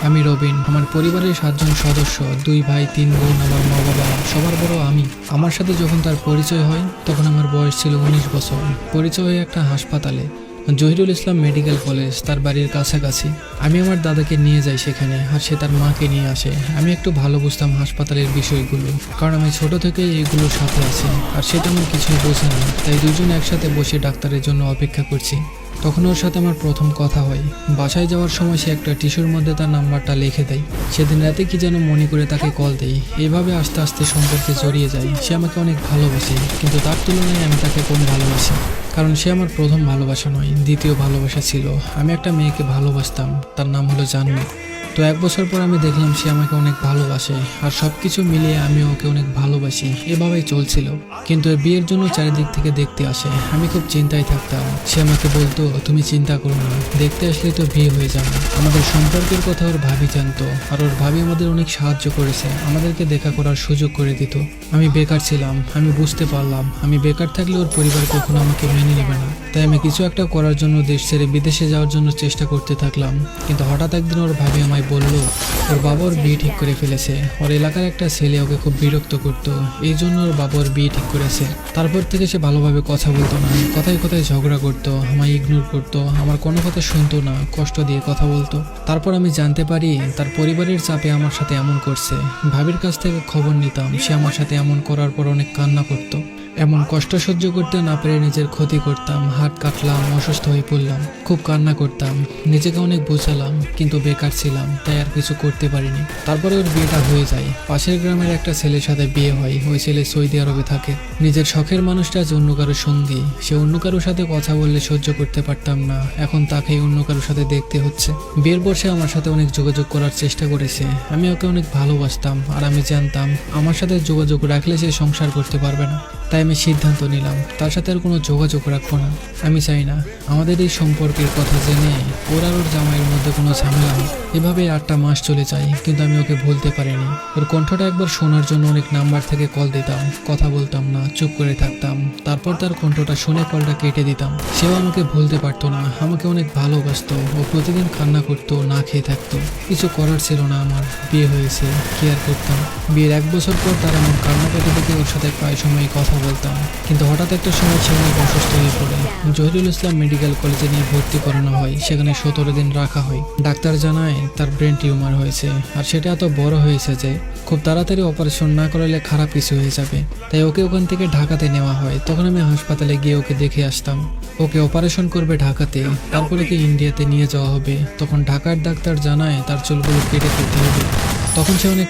আমি রবিন। আমার পরিবারের 7 জন সদস্য, 2 ভাই 3 বোন, আমার মা বাবা, সবার বড় আমি। আমার সাথে যখন তার পরিচয় হয় তখন আমার বয়স ছিল 19 বছর। পরিচয় হয় একটা হাসপাতালে, জহিরুল ইসলাম মেডিকেল কলেজ, তার বাড়ির কাছাকাছি। আমি আমার দাদাকে নিয়ে যাই সেখানে, আর সে তার মাকে নিয়ে আসে। আমি একটু ভালো বুঝতাম হাসপাতালের বিষয়গুলো, কারণ আমি ছোট থেকেই এইগুলোর সাথে আছি, আর সেটা আমার কিছুই বোঝে না। তাই দুজন একসাথে বসে ডাক্তারের জন্য অপেক্ষা করছি। তখন ওর সাথে আমার প্রথম কথা হয়। বাসায় যাওয়ার সময় সে একটা টিস্যুর মধ্যে তার নাম্বারটা লিখে দেয়। সেদিন রাতে কি যেন মনে করে তাকে কল দেই। এইভাবে আস্তে আস্তে সম্পর্কে জড়িয়ে যায়। সে আমাকে অনেক ভালোবাসে, কিন্তু তার তুলনায় আমি তাকে কম ভালোবাসি, কারণ সে আমার প্রথম ভালোবাসা নয়, দ্বিতীয় ভালোবাসা ছিল। আমি একটা মেয়েকে ভালোবাসতাম, তার নাম হলো জান্নাত। তো 1 বছর পর আমি দেখলাম সে আমাকে অনেক ভালোবাসে, আর সবকিছু মিলিয়ে আমি ওকে অনেক ভালোবাসি। এভাবেই চলছিল। কিন্তু এর বিয়ের জন্য চারিদিক থেকে দেখতে আসে। আমি খুব চিন্তায় থাকতাম। সে আমাকে বলতো, তুমি চিন্তা করো না, দেখতে আসলে তো বিয়ে হয়ে যাবে। আমাদের সম্পর্কের কথা ওর ভাবি জানতো, আর ওর ভাবি আমাদের অনেক সাহায্য করেছে, আমাদেরকে দেখা করার সুযোগ করে দিত। আমি বেকার ছিলাম, আমি বুঝতে পারলাম আমি বেকার থাকলে ওর পরিবার কখনো আমাকে মেনে নেবে না। তাই আমি কিছু একটা করার জন্য দেশ ছেড়ে বিদেশে যাওয়ার জন্য চেষ্টা করতে থাকলাম। কিন্তু হঠাৎ একদিন ওর ভাবি আমায় বলল, ওর বাবা ওর বিয়ে ঠিক করে ফেলেছে। ওর এলাকার একটা ছেলে ওকে খুব বিরক্ত করতো, এই জন্য ওর বাবা ওর বিয়ে ঠিক করেছে। তারপর থেকে সে ভালোভাবে কথা বলতো না, কথায় কথায় ঝগড়া করতো, আমায় ইগনোর করতো, আমার কোনো কথা শুনতো না, কষ্ট দিয়ে কথা বলতো। তারপর আমি জানতে পারি তার পরিবারের চাপে আমার সাথে এমন করছে। ভাবির কাছ থেকে খবর নিতাম, সে আমার সাথে এমন করার পর অনেক কান্না করতো। এমন কষ্ট সহ্য করতে না পেরে নিজের ক্ষতি করতাম, হাত কাটলাম, অসুস্থ হয়ে পড়লাম, খুব কান্না করতাম, নিজেকে অনেক বোঝালাম, কিন্তু বেকার ছিলাম, তাই আর কিছু করতে পারিনি। তারপরে ওর বিয়েটা হয়ে যায়। পাশের গ্রামের একটা ছেলের সাথে বিয়ে হয়। ওই ছেলে সৌদি আরবে থাকে। নিজের শখের মানুষটা যে অন্য কারোর সঙ্গী, সে অন্য কারোর সাথে কথা বললে সহ্য করতে পারতাম না, এখন তাকেই অন্য কারোর সাথে দেখতে হচ্ছে। বিয়ের পর সে আমার সাথে অনেক যোগাযোগ করার চেষ্টা করেছে। আমি ওকে অনেক ভালোবাসতাম, আর আমি জানতাম আমার সাথে যোগাযোগ রাখলে সে সংসার করতে পারবে না। তাই আমি সিদ্ধান্ত নিলাম তার সাথে আর কোনো যোগাযোগ রাখবো না। আমি চাই না আমাদের এই সম্পর্কের কথা জেনে ওর আর ওর জামাইয়ের মধ্যে কোনো ঝামেলা হয়। এভাবে 8টা মাস চলে যায়, কিন্তু আমি ওকে ভুলতে পারিনি। ওর কণ্ঠটা একবার শোনার জন্য অনেক নাম্বার থেকে কল দিতাম, কথা বলতাম না, চুপ করে থাকতাম। তারপর তার কণ্ঠটা শুনে কলটা কেটে দিতাম। সেও আমাকে ভুলতে পারতো না, আমাকে অনেক ভালোবাসতো। ও প্রতিদিন কান্না করতো, না খেয়ে থাকতো। কিছু করার ছিল না আমার, বিয়ে হয়েছে, কি আর করতাম। বিয়ের 1 বছর পর তার এমন কান্নাকাটি দেখে ওর সাথে প্রায় সময় কথা বলতাম। কিন্তু হঠাৎ একটা সময় সে অনেক অসুস্থ হয়ে পড়ে। জহিরুল ইসলাম মেডিকেল কলেজে নিয়ে ভর্তি করানো হয়। সেখানে 17 দিন রাখা হয়। ডাক্তার জানায় তার ব্রেন টিউমার হয়েছে, আর সেটা এত বড় হয়েছে যে খুব তাড়াতাড়ি অপারেশন না করালে খারাপ কিছু হয়ে যাবে। তাই ওকে ওখান থেকে ঢাকাতে নেওয়া হয়। তখন আমি হাসপাতালে গিয়ে ওকে দেখে আসতাম। ওকে অপারেশন করবে ঢাকাতে, তারপরে কি ইন্ডিয়াতে নিয়ে যাওয়া হবে। তখন ঢাকার ডাক্তার জানায় তার চুলগুলো কেটে ফেলতে হবে। তখন সে অনেক